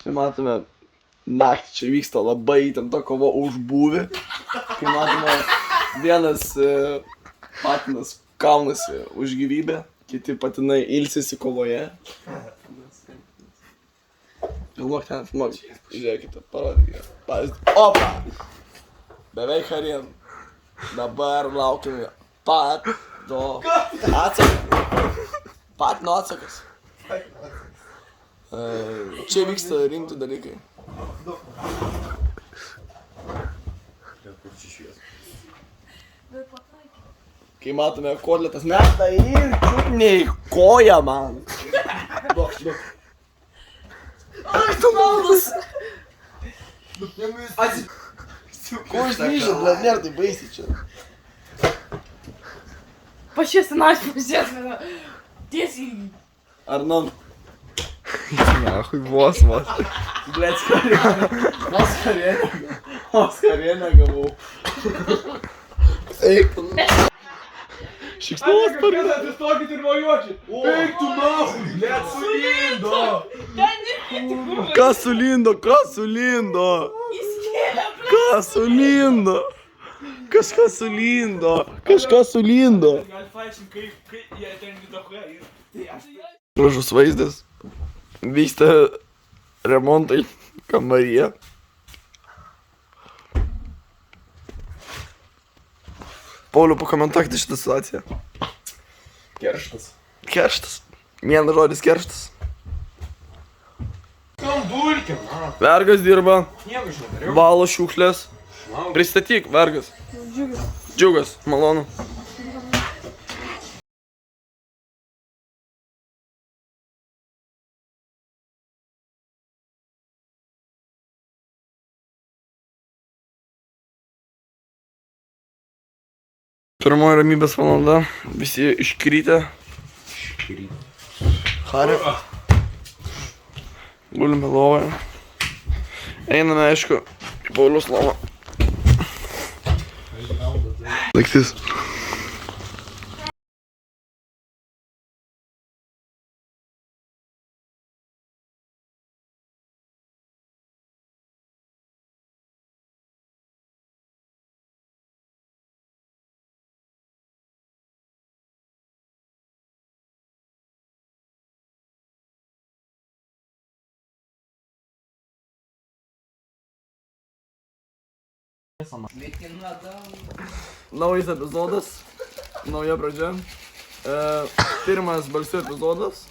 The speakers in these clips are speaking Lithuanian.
Štai matome, naktį čia vyksta labai įtempta kova už būvį. Kai matome, vienas patinas kaunasi už gyvybę, kiti patinai ilsisi kovoje. Filmuok ten, filmuok. Žiūrėkite, parodykite. Pavyzdį. Opa! Beveik arien. Dabar laukime patino atsakas. Patino atsakas. Čia vyksta rimti dalykai. Kai matome kotletas meta ir čiutniai koja man. Duok. Ai, tu maldas! Ko išdryžat, blėt, nėra tai baisiai čia. Pašėsinaš, pašėsina. Tiesiai. Ar nam? Nachui, vos. Blėt, Oskarienę gavau. Eik tu. Šikšnos parėda. Atsistokit ir mojuokit. Eik tu nachui, blėt, sulindo. Kas sulindo? Kažkas sulindo. Gražus vaizdas. Vyksta remontai kambaryje. Pauliau, pakomentuokite šitą situaciją. Kerštas. Vienas žodis kerštas. Vergas dirba. Valo šiukšlės. Pristatyk, vergas. Džiugas, malonu. Pirmoji ramybės valanda. Visi iškrytę. Harė. Gulime lovoje. Einame, aišku, į Pauliaus lovą. Daiktis. Naujas epizodas, nauja pradžia. Pirmas balsių epizodas.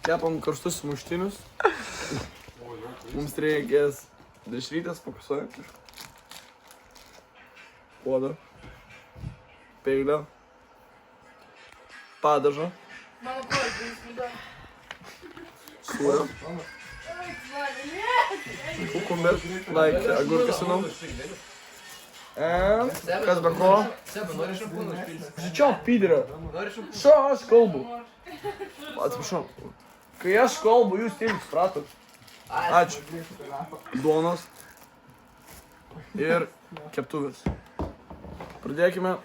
Kepam karštus sumuštinius. Mums reikės dešrytės, fokusuoja. Puodo. Peilio. Padažo. Sūrio. Kukumber. Like agurkas senau. Kas be ko? Žičiok, pydirė. Šo aš kalbu. Atsiprašau. Kai aš kalbu, jūs taip supratot. Ačiū. Duonos. Ir keptuvės. Pradėkime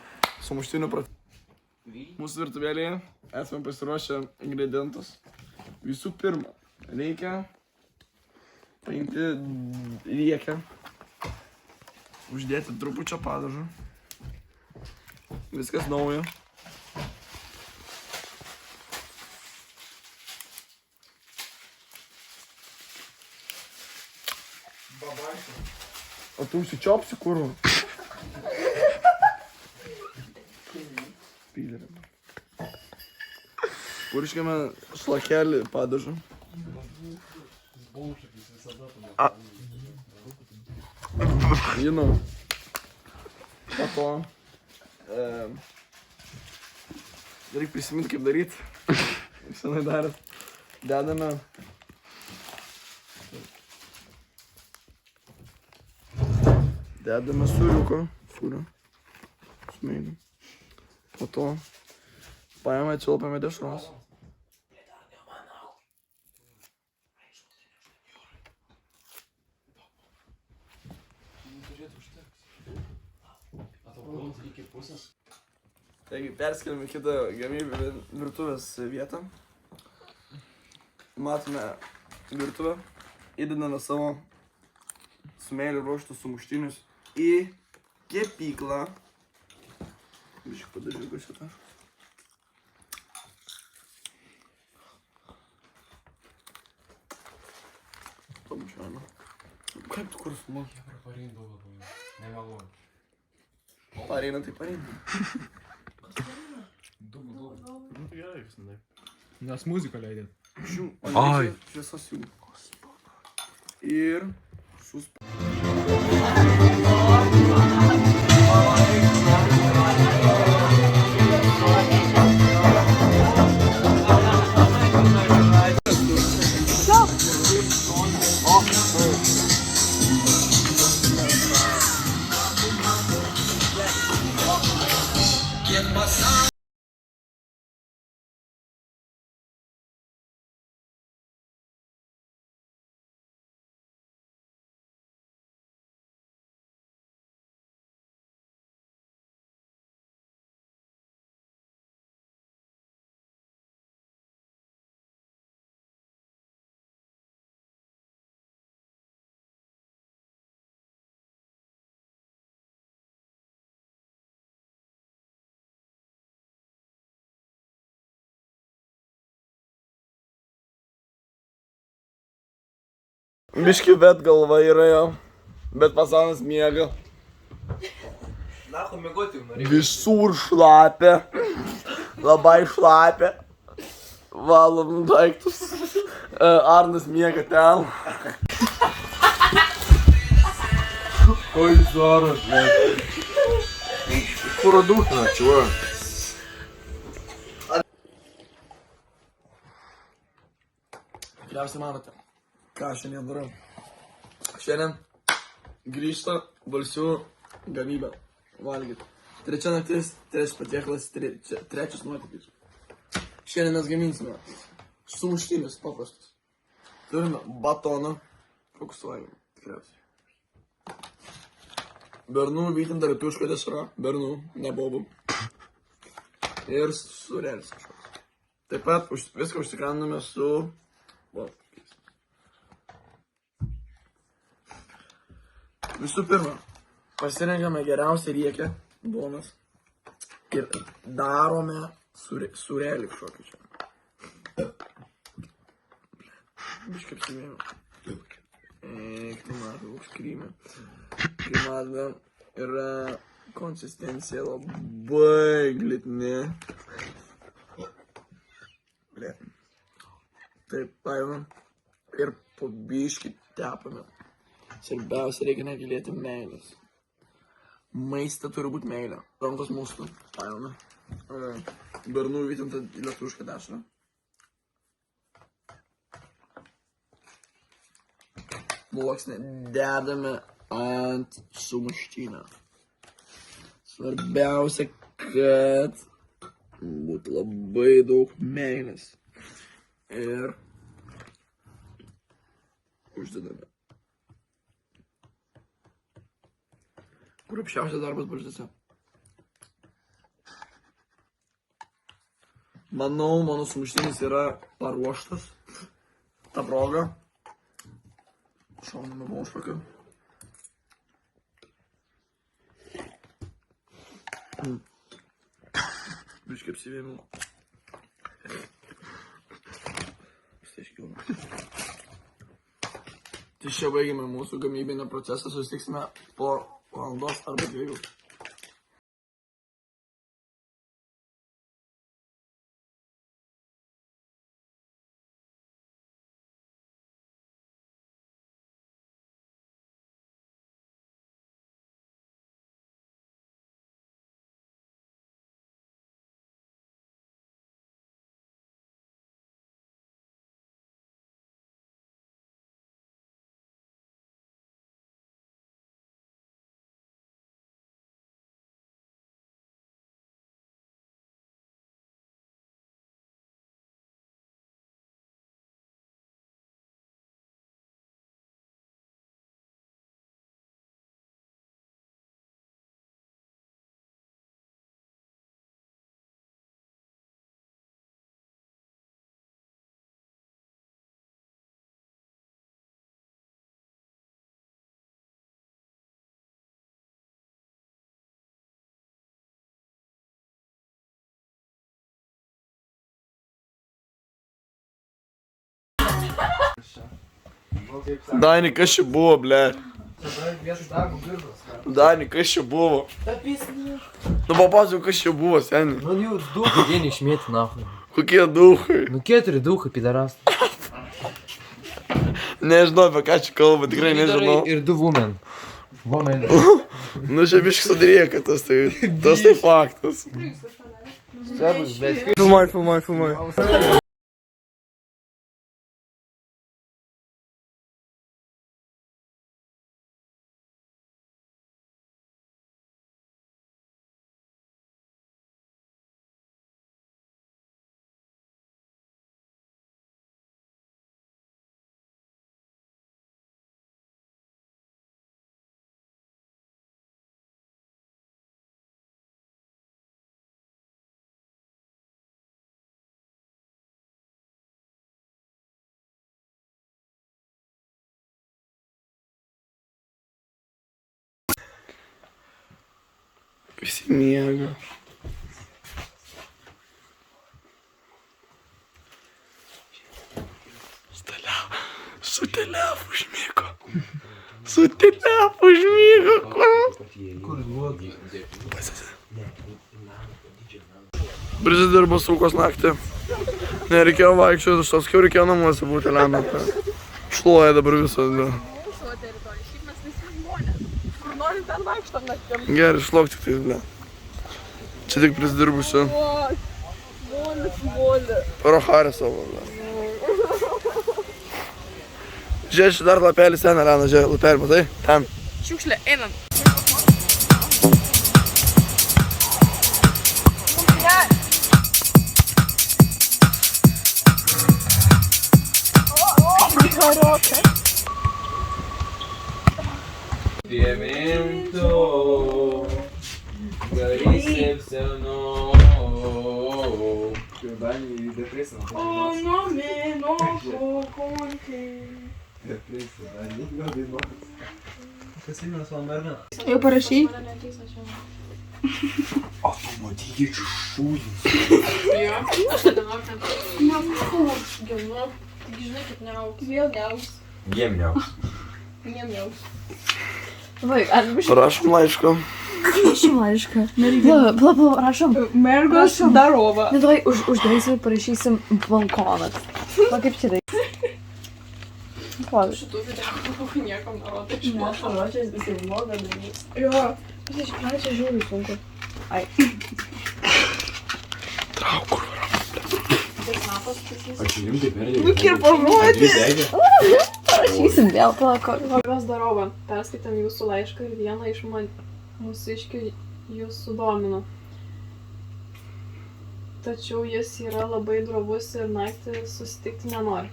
sumuštinių pratį. Mūsų virtuvėlėje esame pasiruošę ingredientus. Visų pirma, reikia paimti riekę. Uždėti trupučio padažo. Viskas naujo. O tu užsičiopsi kur? Purškime šlakelį padažo. Žinau. Po to reikia prisiminti, kaip daryti. Senai darėt. Dedame sūriuko. smeilių. Po to paėmė, atsilopiame dešros. Taigi, perskeliame kitą gamybę virtuvės vietą. Matome virtuvę. Įdedame savo smeilių ruoštus sumuštinius į kepyklą. Biškai padažiuku šitą. Pamušiame. Kaip tu kur filmuoji? Я парень долго был. Не могу. Pareina, tai pareina. Nu, tai gerai, visada. Nes muziką leidėt. Ai. Šviesos jų. Ir biški bet galva yra jo. Bet pasaulis miega. Нахуй мигoti jau norėjau. Visur šlapia. Labai šlapia. Valom daiktus. Arnas miega ten. Ой, зараз, блядь. Скоро духна, чувак. Tikriausiai manote, ką šiandien darau. Šiandien grįžta balsių gamybę valgyti. Trečia naktis, trečias patiekalas, trečias nuotykis. Šiandien mes gaminsime sumuštinius paprastus. Turime batoną, fokusuojame tikriausiai. Bernų vytinta lietuviška dešra, bernų, nebobų. Ir surelis kažkoks. Taip pat viską užtikrandame su... Visų pirma, pasirenkame geriausią riekę, duonas. Ir darome surelį kažkokį čia. Biškai apsivėjome. Klimatą, koks krymė. Klimatą yra konsistencija labai glitni. Taip, paimam ir po biškį tepame. Svarbiausia, reikia negilėti meilės. Maiste turi būti meilė. Rankos mūsų, paimame. Bernų vytintą lietuvišką dešrą. Sluoksnį dedame ant sumuštinio. Svarbiausia, kad būtų labai daug meilės. Ir uždedame. Kruopščiausias darbas balsiuose. Manau, mano sumuštinis yra paruoštas. Ta proga. Šauname užpaką. Biškai apsivėmiau. Tai čia baigėme mūsų gamybinį procesą, susitiksime po valandos arba 2. Dani, kas čia buvo, ble? Dani, kas čia buvo? Nu, papasakok, kas čia buvo, seniai. Ну, jau duhai vieni išmėti, nahui. Kokie duhai? Nu, 4 duhai, pidaras. Nežinau, apie ką čia kalba, tikrai nežinau. Ir 2 women. Women. Nu, čia biškai sudrėka, tas tai faktas. Filmuoj. Visi miega. Su telefu užmygo. Prisidirbo saugos naktį. Nereikėjo vaikščioti, aš toskiau reikėjo namuose būti, Elena. Šluoja dabar visą. Gerai, šlok tik tai, ble. Čia tik prisidirbusiu. Paroharė savo, ble. Žiūrėk, čia dar lapelis ten, Elena, žiūrėk, lapelį, matai? Ten. Šiukšlė, einam. Pieminto, recepciono. O nome, novo, conte. Jau parašy? O tu matyti čia šūdis. Jo. Aš tada noriu. Neauks, gilnu. Taigi žinai, kaip neauks. Vėl neauks. Jiem neauks. Neauks. Vai, ar biškai? Rašom laišką. Rašom laišką. Pala, rašom. Mergos darova. Ne, davai, uždarysim ir parašysim balkonas. Va, kaip čia tai? Ko? Šitų video niekam nerodai. Ne, aš paruošęs visai vlogą darys. Jo. Aš iš pradžio žiūriu sunku. Ai. Trauk, kur Ačiū jums, tai perdėjau. Nukirpamuoti. Parašysim vėl, pala, ko. Mergos darova. Perskaitėm jūsų laišką ir vieną iš mūsiškių jūs sudomino. Tačiau jis yra labai drovus ir naktį susitikti nenori.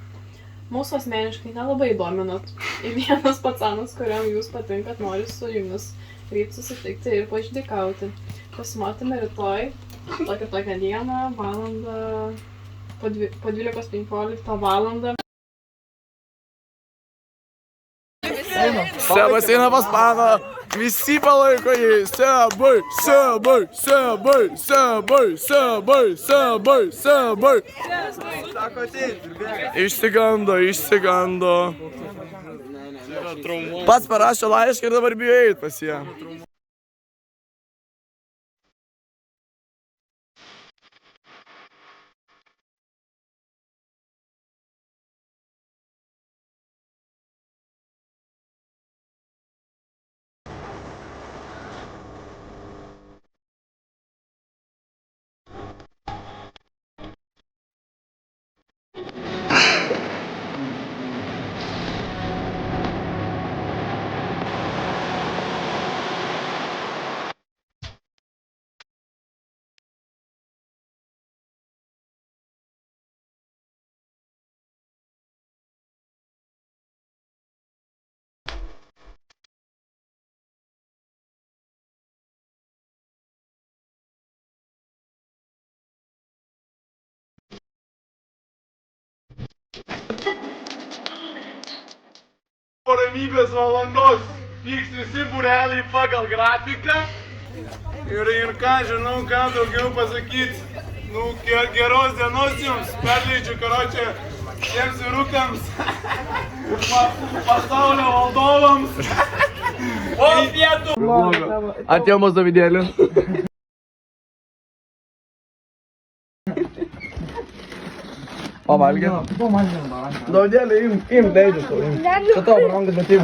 Mūsų asmeniškai nelabai dominat. Ir vienas pacanas, kuriam jūs patinkat, nori su jumis ryt susitikti ir paždykauti. Pasimatome rytoj, tokią dieną, valandą, po 12:15 valandą. Sebas eina pas paną. Visi palaiko jį. Sebai. Išsigando. Pats parašė laišką ir dabar bijo eit pas ją. Po ramybės valandos vyks visi būreliai pagal grafiką. Ir ką, žinau, ką daugiau pasakyti. Nu, geros dienos jums, perleidžiu, karočią, Šiems vyrukams. Pasaulio valdovams. O pietų. Atėjo mazavydėlį. Pavalgė. Daudėlį, im leidžiu tau. Čia tavo rankas, bet im.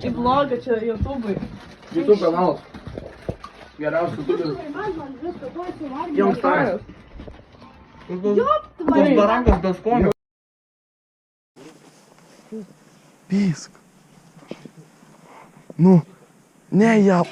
Čia bloga, čia YouTube'ui. YouTube kanalas. Geriausias YouTube'is. Jums taras. Tas barankas be skonio. Pisk. Nu, ne ją.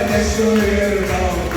Deixa eu ir, não.